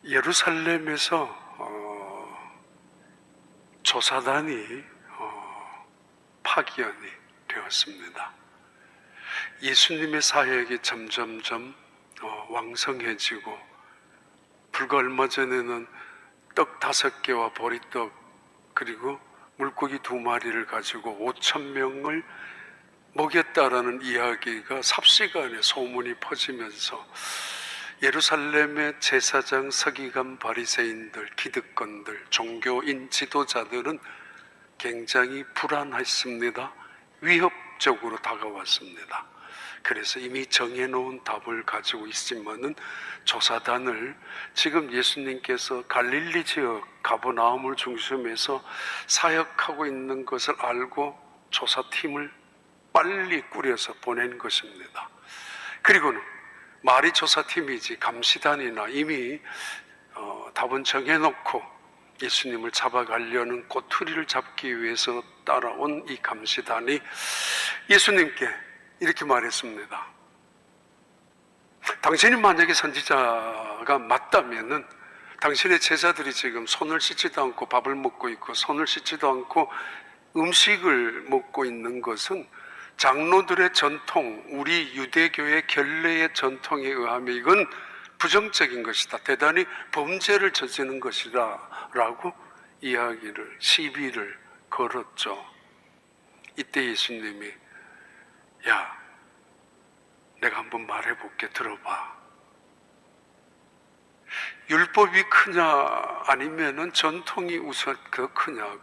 예루살렘에서 조사단이 파견이 되었습니다. 예수님의 사역이 점점점 왕성해지고, 불과 얼마 전에는 떡 5개와 보리떡 그리고 물고기 2마리를 가지고 5,000명을 먹였다라는 이야기가 삽시간에 소문이 퍼지면서 예루살렘의 제사장, 서기관, 바리새인들, 기득권들, 종교인 지도자들은 굉장히 불안했습니다. 위협적으로 다가왔습니다. 그래서 이미 정해놓은 답을 가지고 있지만은 조사단을, 지금 예수님께서 갈릴리 지역 가버나움을 중심해서 사역하고 있는 것을 알고 조사팀을 빨리 꾸려서 보낸 것입니다. 그리고는 말이 조사팀이지 감시단이나 이미 답은 정해놓고 예수님을 잡아가려는 꼬투리를 잡기 위해서 따라온 이 감시단이 예수님께 이렇게 말했습니다. 당신이 만약에 선지자가 맞다면은 당신의 제자들이 지금 손을 씻지도 않고 밥을 먹고 있고, 손을 씻지도 않고 음식을 먹고 있는 것은 장로들의 전통, 우리 유대교의 결례의 전통에 의하면 이건 부정적인 것이다, 대단히 범죄를 저지르는 것이다 라고 이야기를, 시비를 걸었죠. 이때 예수님이, 야, 내가 한번 말해볼게, 들어봐. 율법이 크냐 아니면은 전통이 우선 더 크냐고.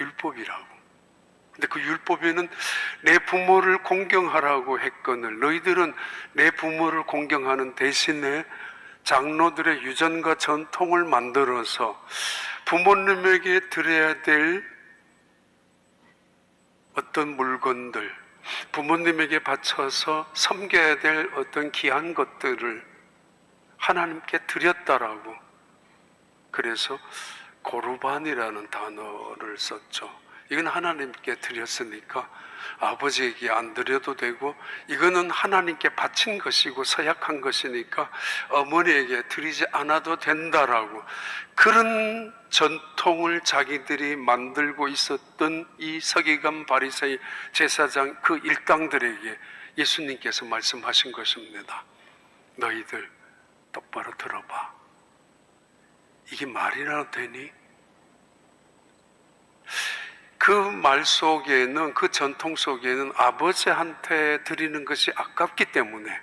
율법이라고. 근데 그 율법에는 내 부모를 공경하라고 했거늘 너희들은 내 부모를 공경하는 대신에 장로들의 유전과 전통을 만들어서 부모님에게 드려야 될 어떤 물건들, 부모님에게 바쳐서 섬겨야 될 어떤 귀한 것들을 하나님께 드렸다라고. 그래서 고르반이라는 단어를 썼죠. 이건 하나님께 드렸으니까 아버지에게 안 드려도 되고, 이거는 하나님께 바친 것이고 서약한 것이니까 어머니에게 드리지 않아도 된다라고. 그런 전통을 자기들이 만들고 있었던 이 서기관, 바리새인, 제사장, 그 일당들에게 예수님께서 말씀하신 것입니다. 너희들 똑바로 들어봐. 이게 말이나 되니? 그 말 속에는, 그 전통 속에는 아버지한테 드리는 것이 아깝기 때문에,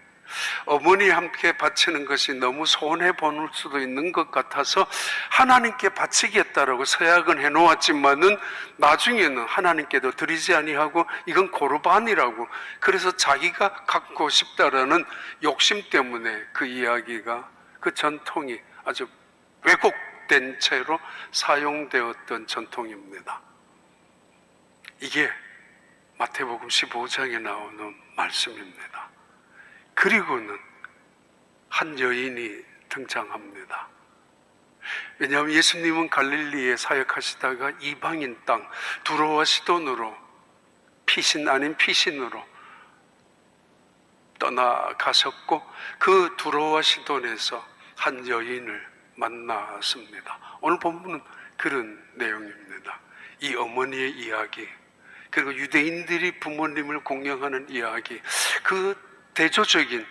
어머니 함께 바치는 것이 너무 손해 보는 수도 있는 것 같아서 하나님께 바치겠다라고 서약은 해놓았지만은 나중에는 하나님께도 드리지 아니하고 이건 고르반이라고, 그래서 자기가 갖고 싶다라는 욕심 때문에 그 이야기가, 그 전통이 아주 왜곡된 채로 사용되었던 전통입니다. 이게 마태복음 15장에 나오는 말씀입니다. 그리고는 한 여인이 등장합니다. 왜냐하면 예수님은 갈릴리에 사역하시다가 이방인 땅 두로와 시돈으로, 피신 아닌 피신으로 떠나가셨고, 그 두로와 시돈에서 한 여인을 만났습니다. 오늘 본문은 그런 내용입니다. 이 어머니의 이야기, 그리고 유대인들이 부모님을 공경하는 이야기, 그 대조적인,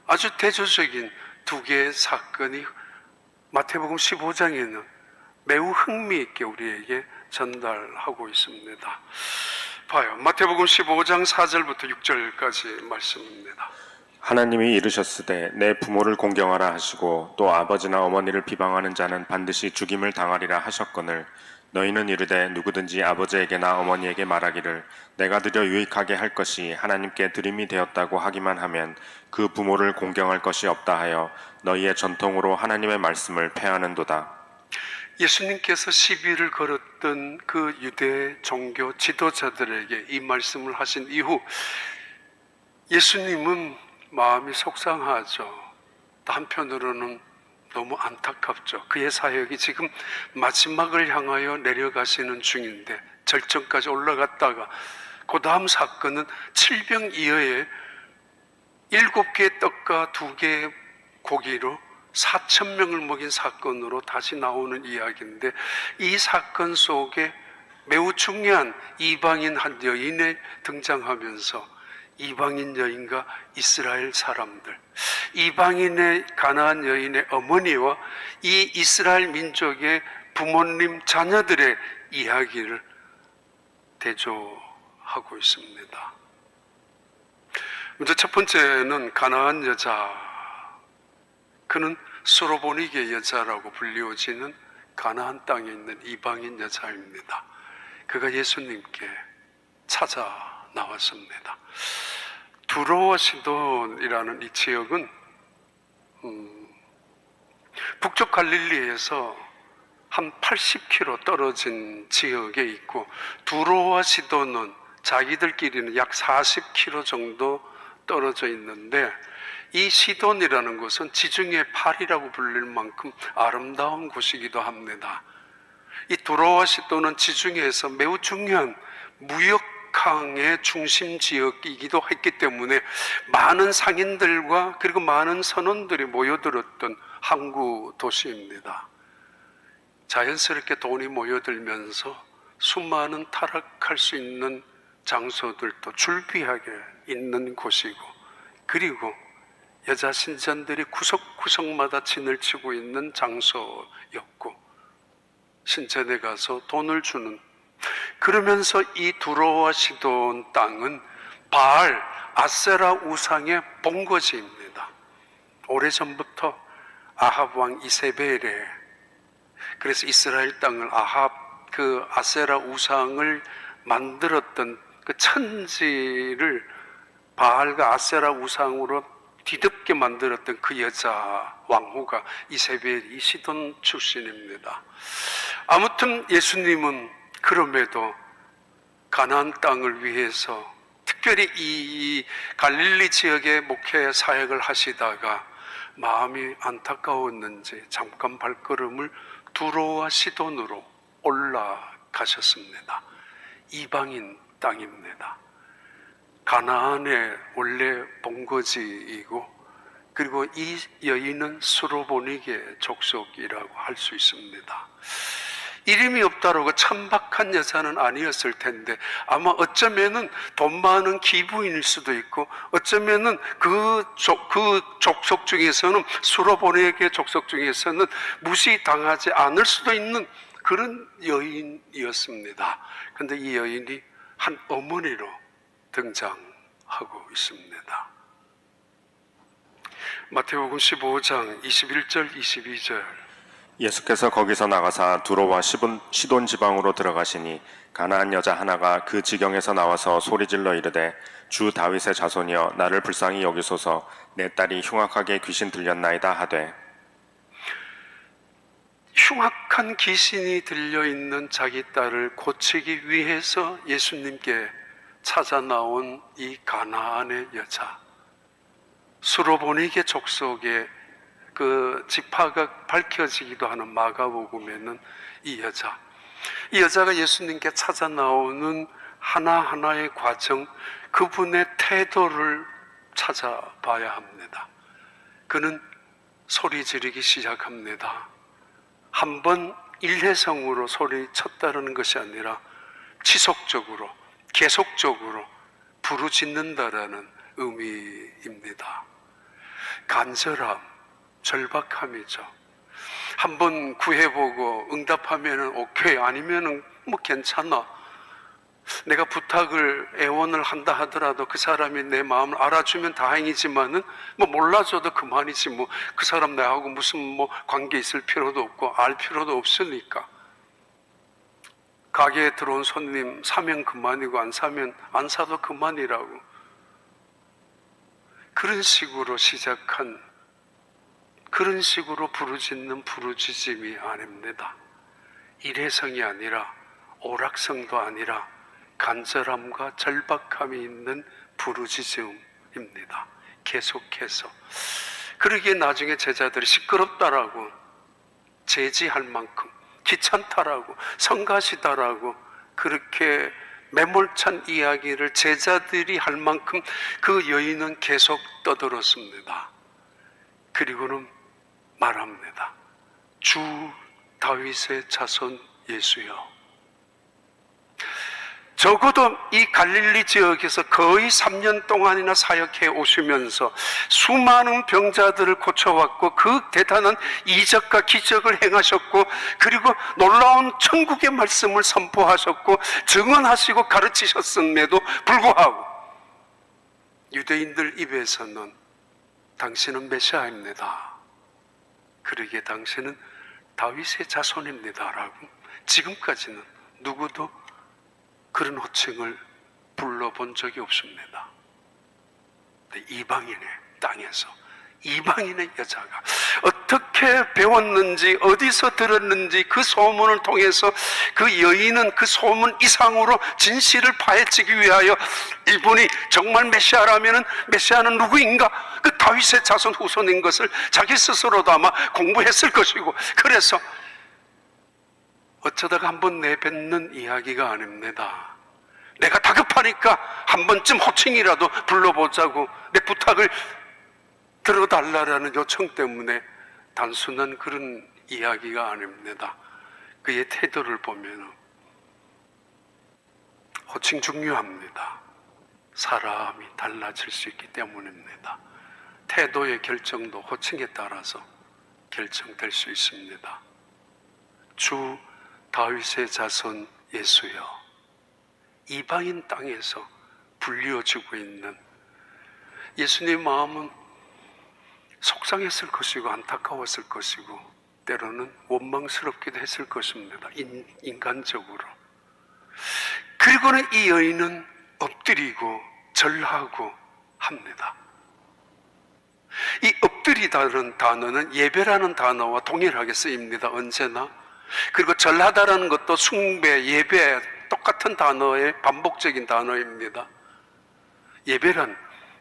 아주 대조적인 두 개의 사건이 마태복음 15장에는 매우 흥미있게 우리에게 전달하고 있습니다. 봐요. 마태복음 15장 4절부터 6절까지 말씀입니다. 하나님이 이르셨으되 내 부모를 공경하라 하시고 또 아버지나 어머니를 비방하는 자는 반드시 죽임을 당하리라 하셨거늘 너희는 이르되 누구든지 아버지에게나 어머니에게 말하기를 내가 드려 유익하게 할 것이 하나님께 드림이 되었다고 하기만 하면 그 부모를 공경할 것이 없다 하여 너희의 전통으로 하나님의 말씀을 폐하는도다. 예수님께서 시비를 걸었던 그 유대 종교 지도자들에게 이 말씀을 하신 이후 예수님은 마음이 속상하죠. 한편으로는 너무 안타깝죠. 그의 사역이 지금 마지막을 향하여 내려가시는 중인데, 절정까지 올라갔다가 그 다음 사건은 칠병이어에 7개의 떡과 2개의 고기로 4,000명을 먹인 사건으로 다시 나오는 이야기인데, 이 사건 속에 매우 중요한 이방인 한 여인이 등장하면서 이방인 여인과 이스라엘 사람들, 이방인의 가나안 여인의 어머니와 이 이스라엘 민족의 부모님, 자녀들의 이야기를 대조하고 있습니다. 먼저 첫 번째는 가나안 여자, 그는 수로보니게 여자라고 불리워지는 가나안 땅에 있는 이방인 여자입니다. 그가 예수님께 찾아 나왔습니다. 두로와 시돈이라는 이 지역은 북쪽 갈릴리에서 한 80km 떨어진 지역에 있고, 두로와 시돈은 자기들끼리는 약 40km 정도 떨어져 있는데, 이 시돈이라는 곳은 지중해 팔이라고 불릴 만큼 아름다운 곳이기도 합니다. 이 두로와 시돈은 지중해에서 매우 중요한 무역항의 중심 지역이기도 했기 때문에 많은 상인들과 그리고 많은 선원들이 모여들었던 항구 도시입니다. 자연스럽게 돈이 모여들면서 수많은 타락할 수 있는 장소들도 줄비하게 있는 곳이고, 그리고 여자 신전들이 구석구석마다 진을 치고 있는 장소였고, 신전에 가서 돈을 주는, 그러면서 이 두로와 시돈 땅은 바알, 아세라 우상의 본거지입니다. 오래전부터 아합 왕 이세벨의, 그래서 이스라엘 땅을 그 아세라 우상을 만들었던 그 천지를 바알과 아세라 우상으로 뒤덮게 만들었던 그 여자 왕후가 이세벨이 시돈 출신입니다. 아무튼 예수님은 그럼에도 가나안 땅을 위해서 특별히 이 갈릴리 지역의 목회 사역을 하시다가 마음이 안타까웠는지 잠깐 발걸음을 두로와 시돈으로 올라가셨습니다. 이방인 땅입니다. 가나안의 원래 본거지이고, 그리고 이 여인은 수로보니게 족속이라고 할 수 있습니다. 이름이 없다라고 천박한 여자는 아니었을 텐데, 아마 어쩌면은 돈 많은 기부인일 수도 있고, 어쩌면은 그 족속 중에서는, 수로보니게 족속 중에서는 무시당하지 않을 수도 있는 그런 여인이었습니다. 그런데 이 여인이 한 어머니로 등장하고 있습니다. 마태복음 15장 21절 22절. 예수께서 거기서 나가사 두로와 시돈 지방으로 들어가시니 가나안 여자 하나가 그 지경에서 나와서 소리질러 이르되, 주 다윗의 자손이여 나를 불쌍히 여기소서, 내 딸이 흉악하게 귀신 들렸나이다 하되. 흉악한 귀신이 들려있는 자기 딸을 고치기 위해서 예수님께 찾아 나온 이 가나안의 여자, 수로보니게 족속의 그 지파가 밝혀지기도 하는 마가복음에는 이 여자가 예수님께 찾아 나오는 하나하나의 과정, 그분의 태도를 찾아봐야 합니다. 그는 소리 지르기 시작합니다. 한번 일회성으로 소리쳤다는 것이 아니라 지속적으로, 계속적으로 부르짖는다라는 의미입니다. 간절함, 절박함이죠. 한번 구해보고 응답하면은 오케이, 아니면은 뭐 괜찮아. 내가 부탁을, 애원을 한다 하더라도 그 사람이 내 마음을 알아주면 다행이지만은 뭐 몰라줘도 그만이지, 뭐 그 사람 나하고 무슨 뭐 관계 있을 필요도 없고 알 필요도 없으니까. 가게에 들어온 손님 사면 그만이고 안 사면 안 사도 그만이라고. 그런 식으로 시작한, 그런 식으로 부르짖는 부르짖음이 아닙니다. 일회성이 아니라 오락성도 아니라 간절함과 절박함이 있는 부르짖음입니다. 계속해서. 그러기에 나중에 제자들이 시끄럽다라고 제지할 만큼, 귀찮다라고, 성가시다라고 그렇게 매몰찬 이야기를 제자들이 할 만큼 그 여인은 계속 떠들었습니다. 그리고는 말합니다. 주 다윗의 자손 예수여. 적어도 이 갈릴리 지역에서 거의 3년 동안이나 사역해 오시면서 수많은 병자들을 고쳐왔고 그 대단한 이적과 기적을 행하셨고 그리고 놀라운 천국의 말씀을 선포하셨고 증언하시고 가르치셨음에도 불구하고 유대인들 입에서는 당신은 메시아입니다. 그러기에 당신은 다윗의 자손입니다 라고 지금까지는 누구도 그런 호칭을 불러본 적이 없습니다. 이방인의 땅에서 이방인의 여자가 어떻게 배웠는지 어디서 들었는지 그 소문을 통해서 그 여인은 그 소문 이상으로 진실을 파헤치기 위하여 이분이 정말 메시아라면 메시아는 누구인가? 그 다윗의 자손 후손인 것을 자기 스스로도 아마 공부했을 것이고 그래서 어쩌다가 한번 내뱉는 이야기가 아닙니다. 내가 다급하니까 한 번쯤 호칭이라도 불러보자고 내 부탁을 들어달라는 요청 때문에 단순한 그런 이야기가 아닙니다. 그의 태도를 보면 호칭 중요합니다. 사람이 달라질 수 있기 때문입니다. 태도의 결정도 호칭에 따라서 결정될 수 있습니다. 주 다윗의 자손 예수여, 이방인 땅에서 불리워지고 있는 예수님 마음은 속상했을 것이고 안타까웠을 것이고 때로는 원망스럽기도 했을 것입니다. 인간적으로. 그리고는 이 여인은 엎드리고 절하고 합니다. 이 엎드리다는 단어는 예배라는 단어와 동일하게 쓰입니다. 언제나. 그리고 절하다라는 것도 숭배, 예배 똑같은 단어의 반복적인 단어입니다. 예배란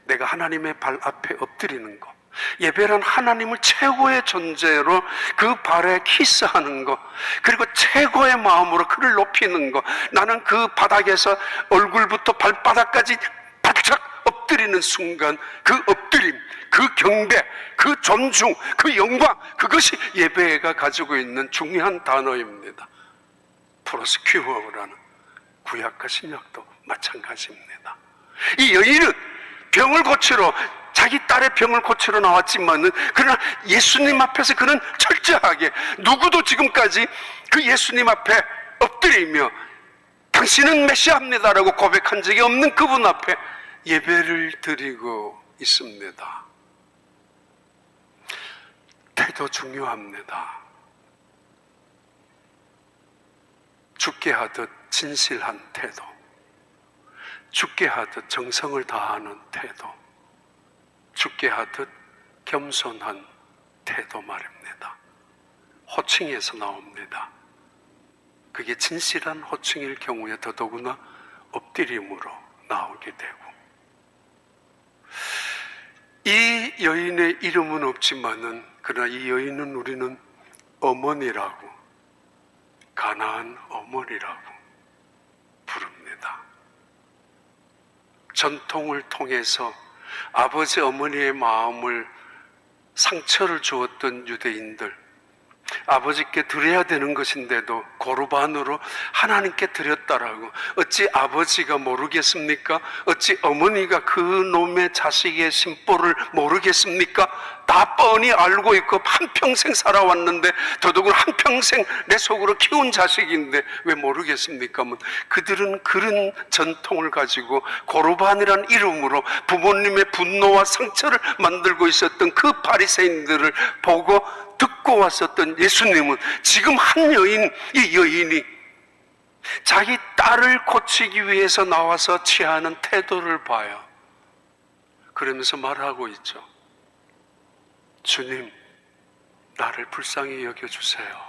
내가 하나님의 발 앞에 엎드리는 것, 예배란 하나님을 최고의 존재로 그 발에 키스하는 것, 그리고 최고의 마음으로 그를 높이는 것, 나는 그 바닥에서 얼굴부터 발바닥까지 바짝 엎드리는 순간 그 엎드림, 그 경배, 그 존중, 그 영광, 그것이 예배가 가지고 있는 중요한 단어입니다. 프로스큐어라는 구약과 신약도 마찬가지입니다. 이 여인은 병을 고치러, 자기 딸의 병을 고치러 나왔지만은 그러나 예수님 앞에서 그는 철저하게 누구도 지금까지 그 예수님 앞에 엎드리며 당신은 메시아입니다라고 고백한 적이 없는 그분 앞에 예배를 드리고 있습니다. 태도 중요합니다. 죽게 하듯 진실한 태도, 죽게 하듯 정성을 다하는 태도, 죽게 하듯 겸손한 태도 말입니다. 호칭에서 나옵니다. 그게 진실한 호칭일 경우에 더더구나 엎드림으로 나오게 되고, 이 여인의 이름은 없지만은 그러나 이 여인은 우리는 어머니라고, 가나안 어머니라고 부릅니다. 전통을 통해서 아버지 어머니의 마음을 상처를 주었던 유대인들, 아버지께 드려야 되는 것인데도 고르반으로 하나님께 드렸다라고, 어찌 아버지가 모르겠습니까? 어찌 어머니가 그 놈의 자식의 심보를 모르겠습니까? 다 뻔히 알고 있고 한평생 살아왔는데, 더더구나 한평생 내 속으로 키운 자식인데 왜 모르겠습니까? 그들은 그런 전통을 가지고 고르반이라는 이름으로 부모님의 분노와 상처를 만들고 있었던 그 바리새인들을 보고 듣고 왔었던 예수님은 지금 한 여인, 이 여인이 자기 딸을 고치기 위해서 나와서 취하는 태도를 봐요. 그러면서 말하고 있죠. 주님, 나를 불쌍히 여겨주세요.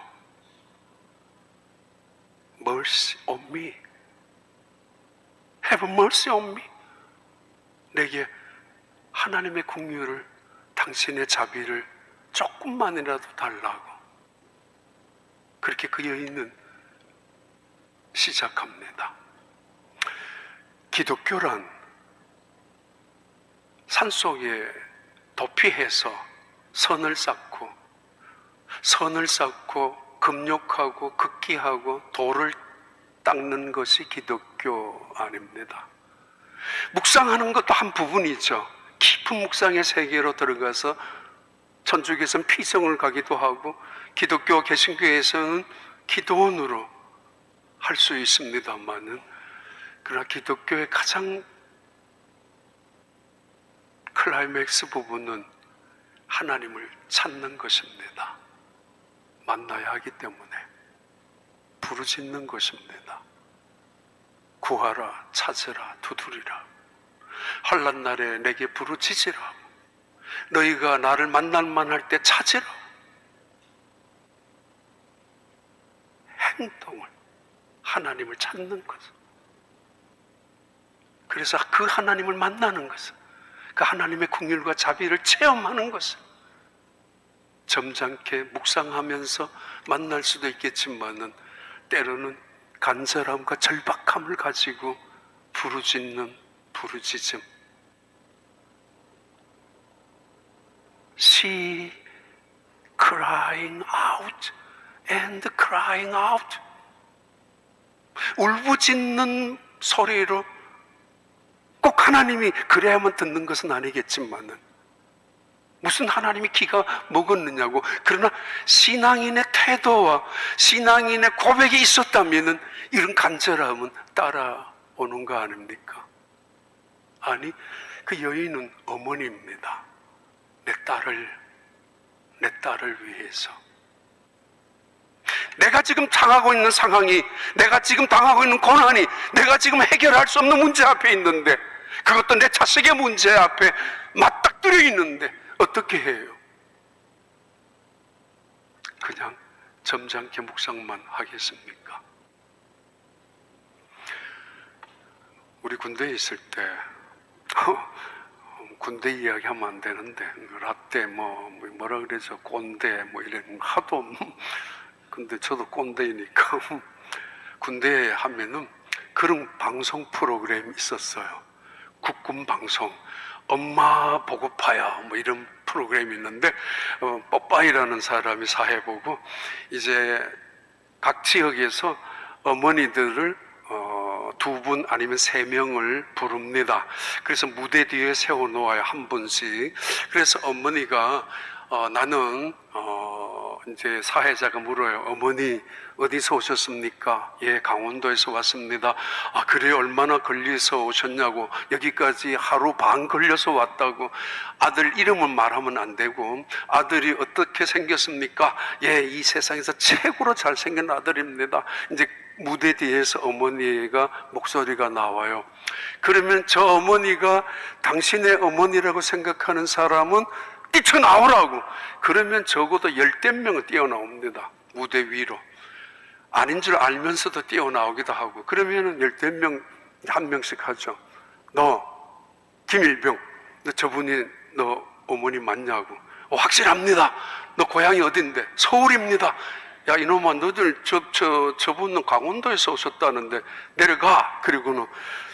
Mercy on me. Have mercy on me. 내게 하나님의 긍휼을, 당신의 자비를 조금만이라도 달라고. 그렇게 그 여인은 시작합니다. 기독교란 산속에 도피해서 선을 쌓고 선을 쌓고 금욕하고 극기하고 도를 닦는 것이 기독교 아닙니다. 묵상하는 것도 한 부분이죠. 깊은 묵상의 세계로 들어가서 천주교에서는 피성을 가기도 하고 기독교 개신교에서는 기도원으로 할 수 있습니다만은, 그러나 기독교의 가장 클라이맥스 부분은 하나님을 찾는 것입니다. 만나야 하기 때문에 부르짖는 것입니다. 구하라, 찾으라, 두드리라. 환난 날에 내게 부르짖으라. 너희가 나를 만날 만할 때 찾으라. 행동을, 하나님을 찾는 것은, 그래서 그 하나님을 만나는 것은, 그 하나님의 긍휼과 자비를 체험하는 것은 점잖게 묵상하면서 만날 수도 있겠지만은 때로는 간절함과 절박함을 가지고 부르짖는 부르짖음. She crying out and crying out. 울부짖는 소리로, 꼭 하나님이 그래야만 듣는 것은 아니겠지만은, 무슨 하나님이 기가 먹었느냐고. 그러나 신앙인의 태도와 신앙인의 고백이 있었다면은 이런 간절함은 따라오는 거 아닙니까? 아니, 그 여인은 어머니입니다. 내 딸을 위해서. 내가 지금 당하고 있는 상황이, 내가 지금 당하고 있는 고난이, 내가 지금 해결할 수 없는 문제 앞에 있는데, 그것도 내 자식의 문제 앞에 맞닥뜨려 있는데 어떻게 해요? 그냥 점잖게 묵상만 하겠습니까? 우리 군대에 있을 때 군대 이야기하면 안 되는데, 라떼 뭐라 그러죠? 꼰대 이런 하도. 근데 저도 꼰대이니까 군대에 하면은 그런 방송 프로그램이 있었어요. 국군 방송, 엄마 보고파야 이런 프로그램이 있는데, 뽀빠이라는 사람이 사회보고 이제 각 지역에서 어머니들을 2분 아니면 3명을 부릅니다. 그래서 무대 뒤에 세워놓아요, 한 분씩. 그래서 어머니가 나는 이제 사회자가 물어요. 어머니 어디서 오셨습니까? 예, 강원도에서 왔습니다. 아, 그래, 얼마나 걸려서 오셨냐고. 여기까지 하루 반 걸려서 왔다고. 아들 이름은 말하면 안 되고, 아들이 어떻게 생겼습니까? 예, 이 세상에서 최고로 잘생긴 아들입니다. 이제 무대 뒤에서 어머니가 목소리가 나와요. 그러면 저 어머니가 당신의 어머니라고 생각하는 사람은 뛰쳐나오라고. 그러면 적어도 10대 명은 뛰어나옵니다. 무대 위로. 아닌 줄 알면서도 뛰어나오기도 하고. 그러면은 10대 명, 한 명씩 하죠. 너, 김일병, 너 저분이 너 어머니 맞냐고. 확실합니다. 너 고향이 어딘데? 서울입니다. 야, 이놈아, 너들 저분은 강원도에서 오셨다는데 내려가. 그리고는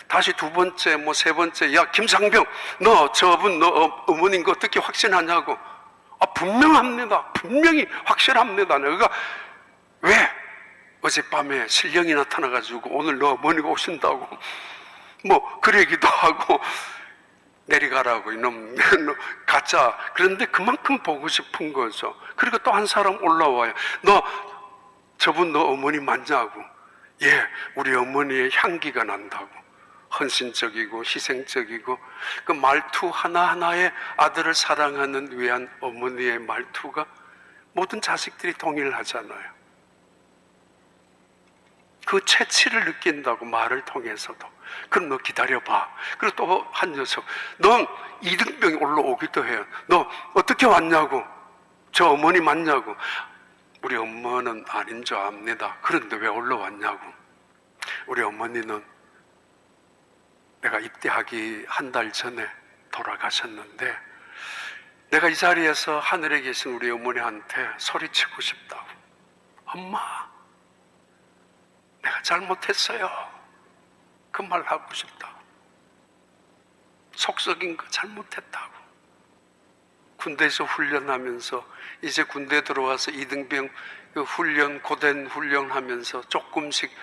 다시 2번째, 3번째, 야, 김상병, 너 저분 너 어머니인 거 어떻게 확신하냐고. 아, 분명합니다. 분명히 확실합니다. 내가 왜 어젯밤에 신령이 나타나가지고 오늘 너 어머니가 오신다고 그러기도 하고, 내려가라고, 이놈 가짜. 그런데 그만큼 보고 싶은 거죠. 그리고 또 한 사람 올라와요. 너 저분 너 어머니 맞냐고. 예, 우리 어머니의 향기가 난다고. 헌신적이고 희생적이고, 그 말투 하나하나에 아들을 사랑하는 위한 어머니의 말투가 모든 자식들이 동일하잖아요. 그 채취를 느낀다고, 말을 통해서도. 그럼 너 기다려봐. 그리고 또 한 녀석, 넌 이등병이 올라오기도 해요. 너 어떻게 왔냐고. 저 어머니 맞냐고. 우리 엄마는 아닌 줄 압니다. 그런데 왜 올라왔냐고. 우리 어머니는 내가 입대하기 한 달 전에 돌아가셨는데, 내가 이 자리에서 하늘에 계신 우리 어머니한테 소리치고 싶다고. 엄마, 내가 잘못했어요. 그 말 하고 싶다고. 속썩인 거 잘못했다고. 군대에서 훈련하면서 이제 군대 들어와서 이등병 그 훈련, 고된 훈련하면서 조금씩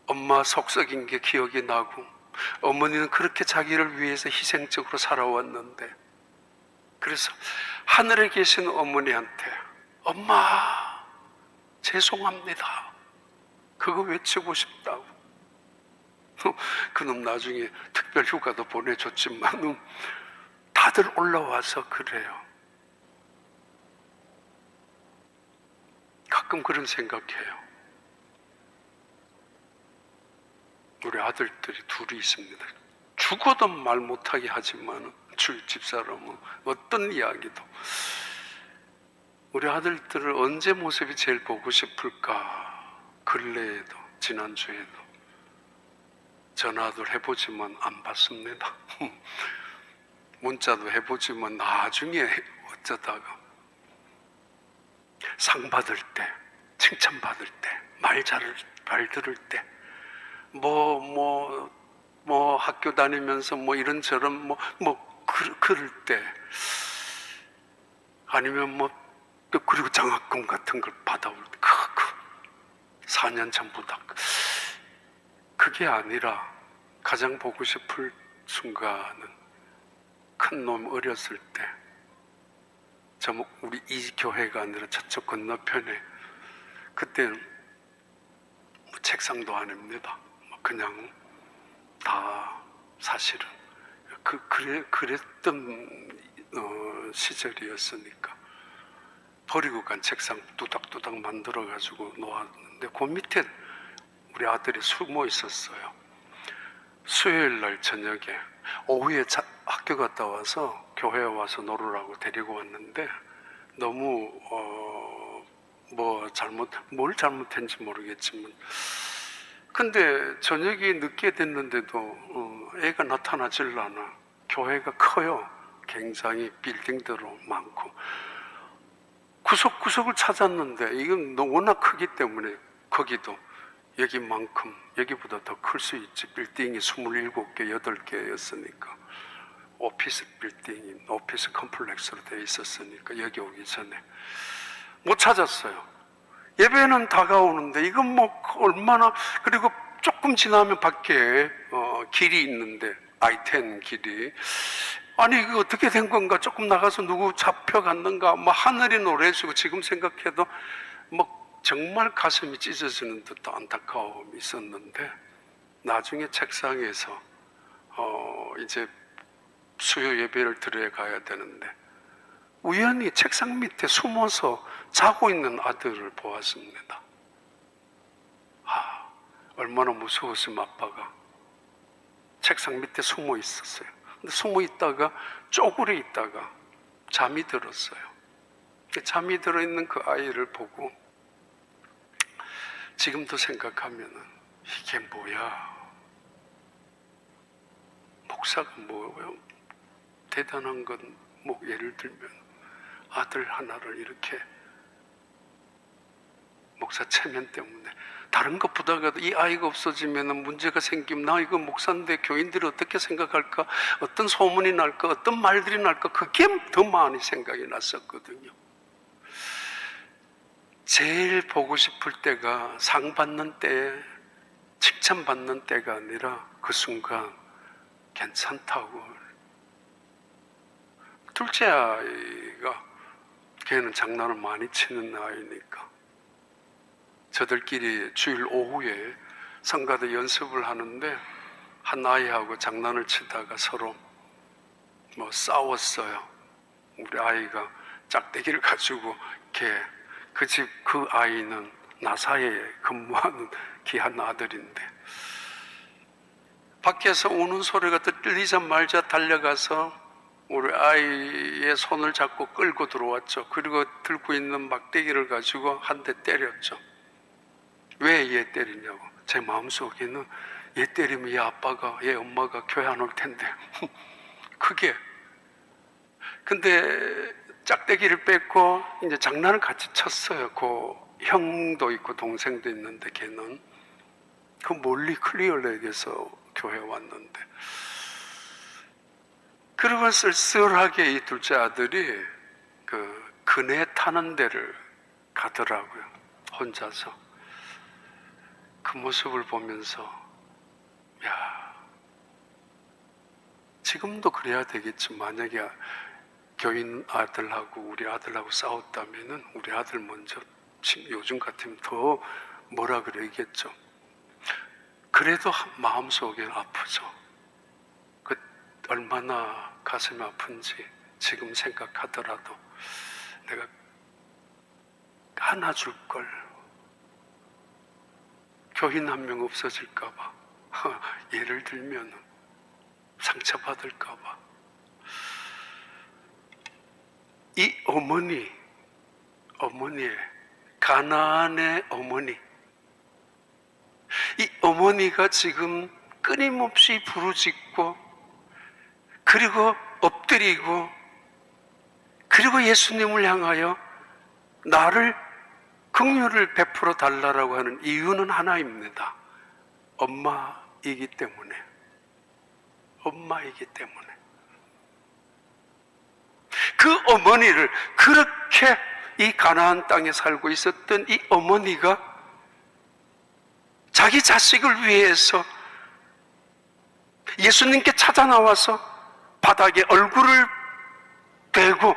엄마 속 썩인 게 기억이 나고, 어머니는 그렇게 자기를 위해서 희생적으로 살아왔는데, 그래서 하늘에 계신 어머니한테 엄마 죄송합니다 그거 외치고 싶다고. 그놈 나중에 특별 휴가도 보내줬지만 다들 올라와서 그래요. 가끔 그런 생각해요. 우리 아들들이 둘이 있습니다. 죽어도 말 못하게 하지만 주위 집사람은 어떤 이야기도, 우리 아들들을 언제 모습이 제일 보고 싶을까? 근래에도 지난주에도 전화도 해보지만 안 받습니다. 문자도 해보지만 나중에 어쩌다가 상 받을 때, 칭찬 받을 때, 말 들을 때, 학교 다니면서 이런저런 그럴 때, 아니면 그리고 장학금 같은 걸 받아올 때, 4년 전보다 그게 아니라 가장 보고 싶을 순간은 큰 놈 어렸을 때, 우리 이 교회가 아니라 저쪽 건너편에, 그때는 책상도 아닙니다. 그냥 다 사실은 그랬던 시절이었으니까 버리고 간 책상 뚜닥뚜닥 만들어 가지고 놓았는데, 그 밑에 우리 아들이 숨어 있었어요. 수요일 날 저녁에, 오후에 학교 갔다 와서 교회에 와서 놀으라고 데리고 왔는데, 너무 뭘 잘못했는지 모르겠지만, 근데 저녁이 늦게 됐는데도 애가 나타나질 않아. 교회가 커요. 굉장히 빌딩대로 많고, 구석구석을 찾았는데, 이건 워낙 크기 때문에 거기도 여기만큼, 여기보다 더 클 수 있지. 빌딩이 27개, 8개였으니까, 오피스 빌딩이, 오피스 컴플렉스로 되어 있었으니까 여기 오기 전에 못 찾았어요. 예배는 다가오는데 이건 얼마나, 그리고 조금 지나면 밖에 길이 있는데, I-10 길이, 아니 이거 어떻게 된 건가, 조금 나가서 누구 잡혀갔는가, 하늘이 노래지고, 지금 생각해도 정말 가슴이 찢어지는 듯 안타까움이 있었는데, 나중에 책상에서 이제 수요 예배를 드려야 가야 되는데, 우연히 책상 밑에 숨어서 자고 있는 아들을 보았습니다. 얼마나 무서웠으면 아빠가. 책상 밑에 숨어 있었어요. 근데 숨어 있다가 쪼그려 있다가 잠이 들었어요. 잠이 들어있는 그 아이를 보고 지금도 생각하면은, 이게 뭐야? 목사가 뭐예요? 대단한 건 예를 들면 아들 하나를 이렇게 목사 체면 때문에, 다른 것보다도 이 아이가 없어지면 문제가 생기면, 나 이거 목사인데 교인들이 어떻게 생각할까, 어떤 소문이 날까, 어떤 말들이 날까, 그게 더 많이 생각이 났었거든요. 제일 보고 싶을 때가 상 받는 때, 칭찬 받는 때가 아니라 그 순간 괜찮다고. 둘째 아이가, 걔는 장난을 많이 치는 아이니까 저들끼리 주일 오후에 성가대 연습을 하는데, 한 아이하고 장난을 치다가 서로 싸웠어요. 우리 아이가 짝대기를 가지고 그 집 그 아이는 나사에 근무하는 귀한 아들인데, 밖에서 우는 소리가 들리자마자 달려가서 우리 아이의 손을 잡고 끌고 들어왔죠. 그리고 들고 있는 막대기를 가지고 한 대 때렸죠. 왜 얘 때리냐고. 제 마음속에는, 얘 때리면 얘 아빠가, 얘 엄마가 교회 안 올 텐데. 그게. 근데 짝대기를 뺏고 이제 장난을 같이 쳤어요. 그 형도 있고 동생도 있는데, 걔는 그 멀리 클리어렉에서 교회 왔는데, 그리고 쓸쓸하게 이 둘째 아들이 그 그네 타는 데를 가더라고요. 혼자서. 그 모습을 보면서 야, 지금도 그래야 되겠지. 만약에 교인 아들하고 우리 아들하고 싸웠다면은 우리 아들 먼저, 요즘 같으면 더 뭐라 그러겠죠. 그래도 마음속에 아프죠. 그 얼마나 가슴이 아픈지 지금 생각하더라도 내가 하나 줄 걸, 교인 한 명 없어질까 봐, 예를 들면 상처받을까 봐. 이 어머니의 가나안의 어머니, 이 어머니가 지금 끊임없이 부르짖고 그리고 엎드리고 그리고 예수님을 향하여 나를 긍휼을 베풀어 달라고 하는 이유는 하나입니다. 엄마이기 때문에. 엄마이기 때문에. 그 어머니를, 그렇게 이 가나안 땅에 살고 있었던 이 어머니가 자기 자식을 위해서 예수님께 찾아 나와서 바닥에 얼굴을 대고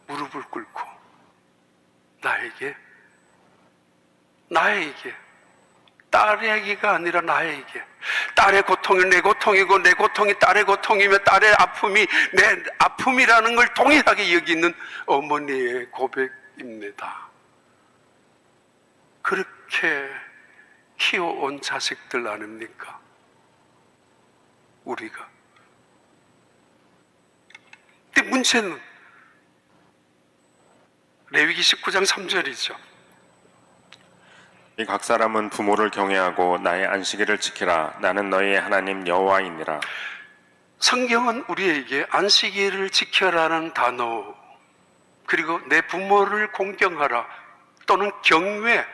무릎을 꿇고 나에게 딸에게가 아니라 나에게, 딸의 고통이 내 고통이고 내 고통이 딸의 고통이며 딸의 아픔이 내 아픔이라는 걸 동일하게 여기는 어머니의 고백입니다. 그렇게 키워온 자식들 아닙니까? 우리가. 근데 문제는 레위기 19장 3절이죠. 이 각 사람은 부모를 경외하고 나의 안식일을 지키라. 나는 너희의 하나님 여호와이니라. 성경은 우리에게 안식일을 지켜라는 단어, 그리고 내 부모를 공경하라 또는 경외,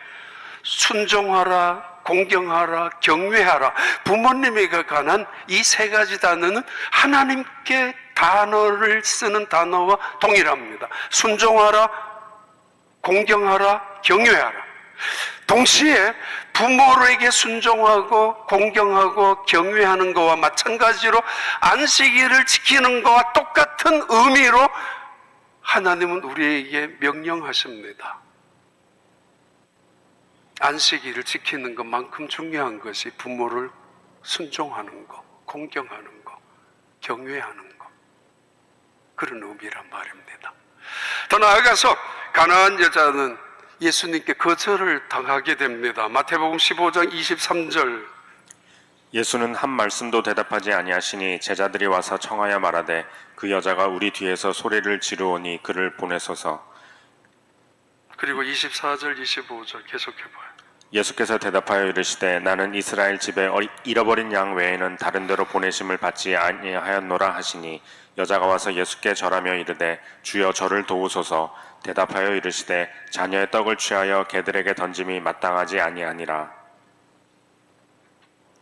순종하라, 공경하라, 경외하라, 부모님에게 관한 이 세 가지 단어는 하나님께 단어를 쓰는 단어와 동일합니다. 순종하라, 공경하라, 경외하라. 동시에 부모에게 순종하고 공경하고 경외하는 것과 마찬가지로 안식일을 지키는 것과 똑같은 의미로 하나님은 우리에게 명령하십니다. 안식일을 지키는 것만큼 중요한 것이 부모를 순종하는 것, 공경하는 것, 경외하는 것, 그런 의미란 말입니다. 더 나아가서 가나안 여자는 예수님께 거절을 당하게 됩니다. 마태복음 15장 23절. 예수는 한 말씀도 대답하지 아니하시니 제자들이 와서 청하여 말하되 그 여자가 우리 뒤에서 소리를 지르오니 그를 보내소서. 그리고 24절 25절 계속해봐요. 예수께서 대답하여 이르시되 나는 이스라엘 집에 잃어버린 양 외에는 다른 데로 보내심을 받지 아니하였노라 하시니 여자가 와서 예수께 절하며 이르되 주여 저를 도우소서. 대답하여 이르시되 자녀의 떡을 취하여 개들에게 던짐이 마땅하지 아니하니라.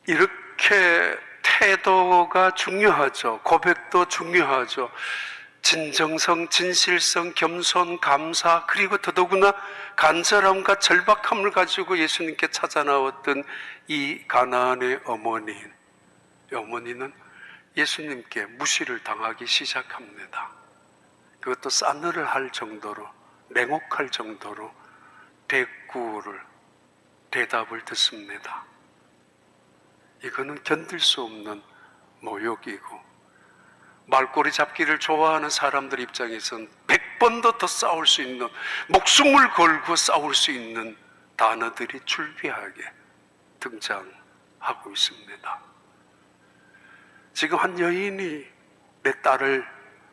이렇게 태도가 중요하죠. 고백도 중요하죠. 진정성, 진실성, 겸손, 감사, 그리고 더더구나 간절함과 절박함을 가지고 예수님께 찾아 나왔던 이 가나안의 어머니는 예수님께 무시를 당하기 시작합니다. 그것도 싸늘을 할 정도로, 냉혹할 정도로 대답을 듣습니다. 이거는 견딜 수 없는 모욕이고, 말꼬리 잡기를 좋아하는 사람들 입장에선 100번도 더 싸울 수 있는, 목숨을 걸고 싸울 수 있는 단어들이 출비하게 등장하고 있습니다. 지금 한 여인이 내 딸을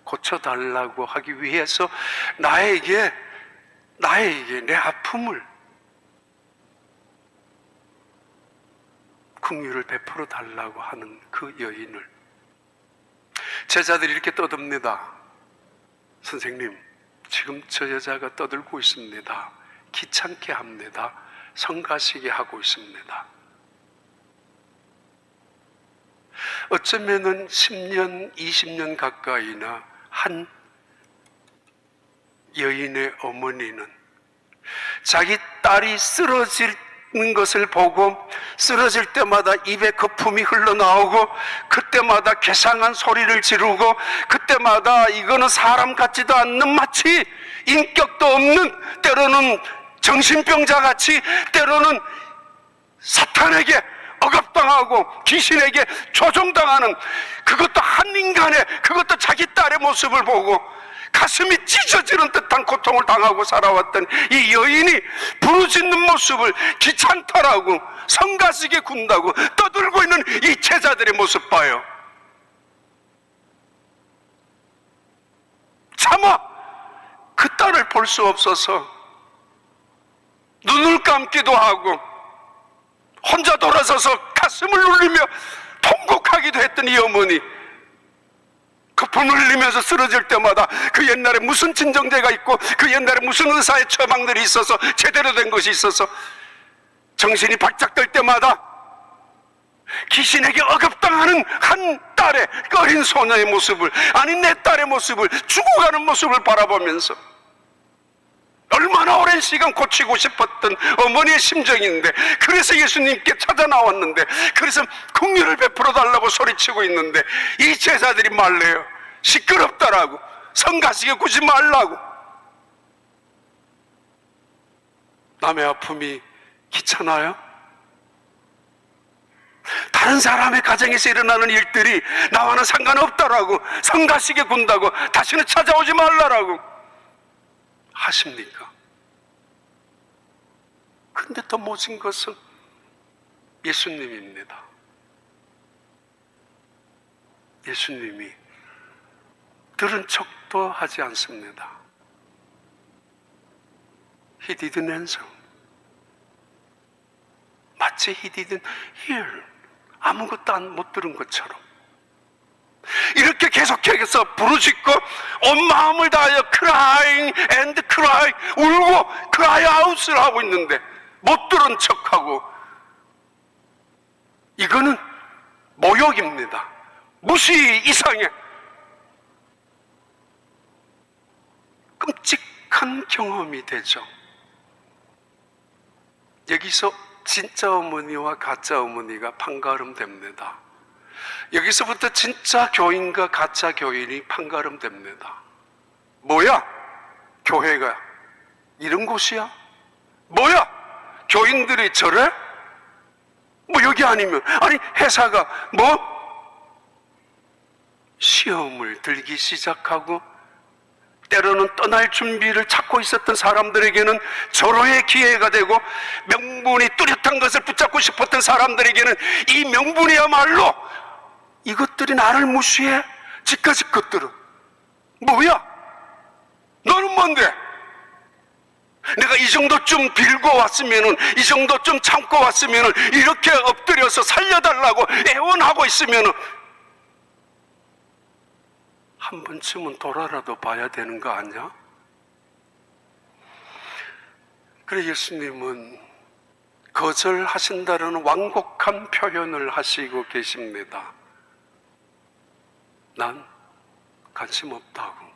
고쳐달라고 하기 위해서 나에게 내 아픔을, 긍휼을 베풀어 달라고 하는 그 여인을 제자들이 이렇게 떠듭니다. 선생님, 지금 저 여자가 떠들고 있습니다. 귀찮게 합니다. 성가시게 하고 있습니다. 어쩌면은 10년, 20년 가까이나 한 여인의 어머니는 자기 딸이 쓰러지는 것을 보고 쓰러질 때마다 입에 거품이 흘러나오고 그때마다 괴상한 소리를 지르고 그때마다 이거는 사람 같지도 않는 마치 인격도 없는 때로는 정신병자 같이 때로는 사탄에게 억압당하고 귀신에게 조종당하는 그것도 한 인간의 그것도 자기 딸의 모습을 보고 가슴이 찢어지는 듯한 고통을 당하고 살아왔던 이 여인이 부르짖는 모습을 귀찮다라고 성가시게 군다고 떠들고 있는 이 제자들의 모습 봐요. 차마 그 딸을 볼 수 없어서 눈을 감기도 하고 혼자 돌아서서 가슴을 울리며 통곡하기도 했던 이 어머니, 거품을 흘리면서 쓰러질 때마다 그 옛날에 무슨 진정제가 있고 그 옛날에 무슨 의사의 처방들이 있어서 제대로 된 것이 있어서 정신이 바짝 들 때마다 귀신에게 억압당하는 한 딸의 어린 소녀의 모습을, 아니 내 딸의 모습을, 죽어가는 모습을 바라보면서 얼마나 오랜 시간 고치고 싶었던 어머니의 심정인데, 그래서 예수님께 찾아 나왔는데, 그래서 긍휼을 베풀어 달라고 소리치고 있는데 이 제자들이 말래요. 시끄럽다라고, 성가시게 구지 말라고. 남의 아픔이 귀찮아요? 다른 사람의 가정에서 일어나는 일들이 나와는 상관없다라고 성가시게 군다고 다시는 찾아오지 말라라고 하십니까? 근데 더 모진 것은 예수님입니다. 예수님이 들은 척도 하지 않습니다. He didn't answer. 마치 He didn't hear. 아무것도 못 들은 것처럼 이렇게 계속해서 부르짖고 온 마음을 다하여 crying and cry, 울고 cry out을 하고 있는데 못 들은 척하고, 이거는 모욕입니다. 무시 이상의 끔찍한 경험이 되죠. 여기서 진짜 어머니와 가짜 어머니가 판가름됩니다. 여기서부터 진짜 교인과 가짜 교인이 판가름됩니다. 뭐야? 교회가 이런 곳이야? 뭐야? 교인들이 저래? 뭐 여기 아니면, 아니 회사가 뭐 시험을 들기 시작하고 때로는 떠날 준비를 찾고 있었던 사람들에게는 절호의 기회가 되고, 명분이 뚜렷한 것을 붙잡고 싶었던 사람들에게는 이 명분이야말로 이것들이 나를 무시해? 지금까지 것들은 뭐야? 너는 뭔데? 내가 이 정도쯤 빌고 왔으면은, 이 정도쯤 참고 왔으면은, 이렇게 엎드려서 살려달라고 애원하고 있으면은 한 번쯤은 돌아라도 봐야 되는 거 아니야? 그래 예수님은 거절하신다는 완곡한 표현을 하시고 계십니다. 난 관심 없다고.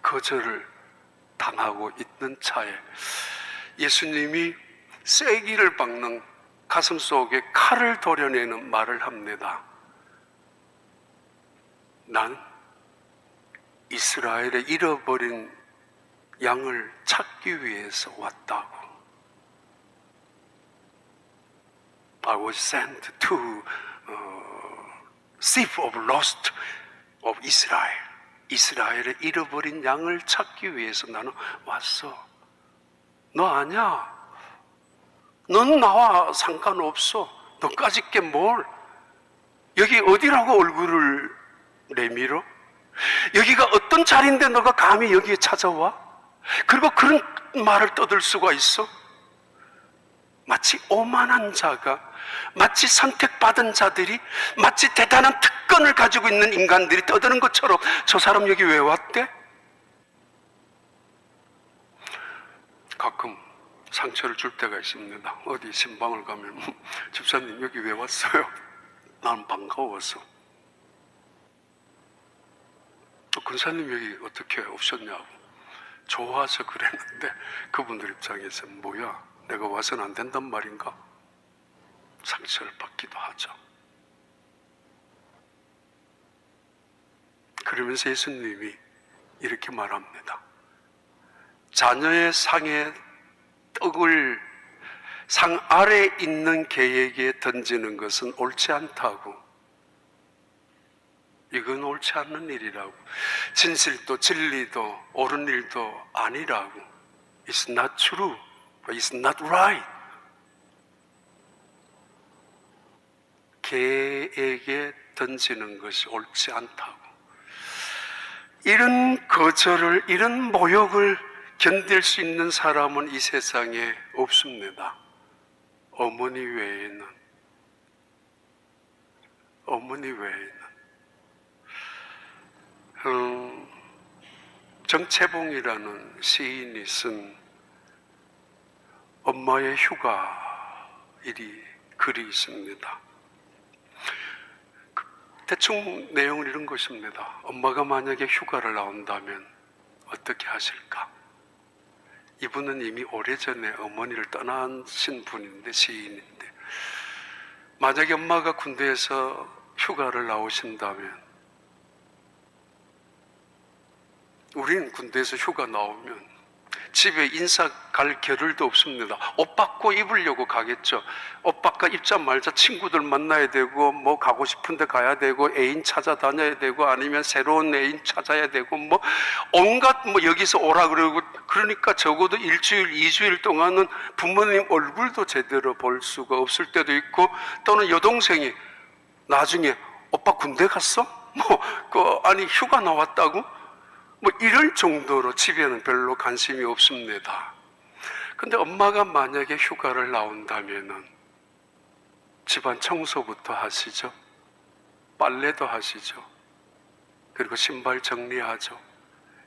거절을 당하고 있는 차에 예수님이 쐐기를 박는 가슴 속에 칼을 도려내는 말을 합니다. 난 이스라엘의 잃어버린 양을 찾기 위해서 왔다고. I was sent to seek of lost of Israel. 이스라엘의 잃어버린 양을 찾기 위해서 나는 왔어. 너 아냐? 넌 나와 상관없어. 너까짓 게 뭘? 여기 어디라고 얼굴을 내밀어? 여기가 어떤 자리인데 너가 감히 여기에 찾아와? 그리고 그런 말을 떠들 수가 있어? 마치 오만한 자가, 마치 선택받은 자들이, 마치 대단한 특권을 가지고 있는 인간들이 떠드는 것처럼 저 사람 여기 왜 왔대? 가끔 상처를 줄 때가 있습니다. 어디 신방을 가면 집사님 여기 왜 왔어요? 나는 반가워서. 근사님 여기 어떻게 오셨냐고. 좋아서 그랬는데 그분들 입장에서 뭐야, 내가 와서는 안 된단 말인가? 상처를 받기도 하죠. 그러면서 예수님이 이렇게 말합니다. 자녀의 상에 떡을 상 아래 있는 개에게 던지는 것은 옳지 않다고. 이건 옳지 않는 일이라고. 진실도 진리도 옳은 일도 아니라고. It's not true. It's not right. 개에게 던지는 것이 옳지 않다고. 이런 거절을, 이런 모욕을 견딜 수 있는 사람은 이 세상에 없습니다. 어머니 외에는. 어머니 외에는. 정채봉이라는 시인이 쓴 엄마의 휴가일이 글이 있습니다. 대충 내용은 이런 것입니다. 엄마가 만약에 휴가를 나온다면 어떻게 하실까? 이분은 이미 오래전에 어머니를 떠나신 분인데, 시인인데, 만약에 엄마가 군대에서 휴가를 나오신다면, 우리는 군대에서 휴가 나오면 집에 인사 갈 겨를도 없습니다. 옷 바꿔 입으려고 가겠죠. 옷 바꿔 입자 말자 친구들 만나야 되고, 뭐 가고 싶은데 가야 되고, 애인 찾아다녀야 되고, 아니면 새로운 애인 찾아야 되고, 뭐 온갖 뭐 여기서 오라 그러고. 그러니까 적어도 일주일, 2주일 동안은 부모님 얼굴도 제대로 볼 수가 없을 때도 있고, 또는 여동생이 나중에 오빠 군대 갔어? 아니 휴가 나왔다고? 뭐 이럴 정도로 집에는 별로 관심이 없습니다. 근데 엄마가 만약에 휴가를 나온다면은 집안 청소부터 하시죠. 빨래도 하시죠. 그리고 신발 정리하죠.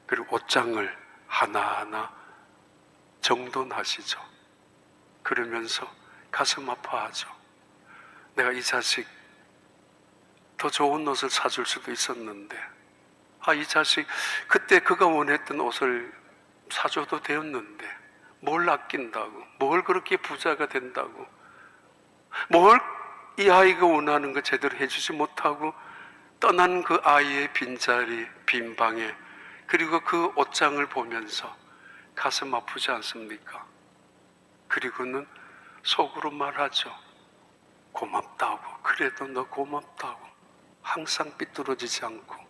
그리고 옷장을 하나하나 정돈하시죠. 그러면서 가슴 아파하죠. 내가 이 자식 더 좋은 옷을 사줄 수도 있었는데, 이 자식 그때 그가 원했던 옷을 사줘도 되었는데 뭘 아낀다고, 뭘 그렇게 부자가 된다고, 뭘 이 아이가 원하는 거 제대로 해주지 못하고 떠난 그 아이의 빈자리, 빈 방에, 그리고 그 옷장을 보면서 가슴 아프지 않습니까? 그리고는 속으로 말하죠. 고맙다고. 그래도 너 고맙다고. 항상 삐뚤어지지 않고.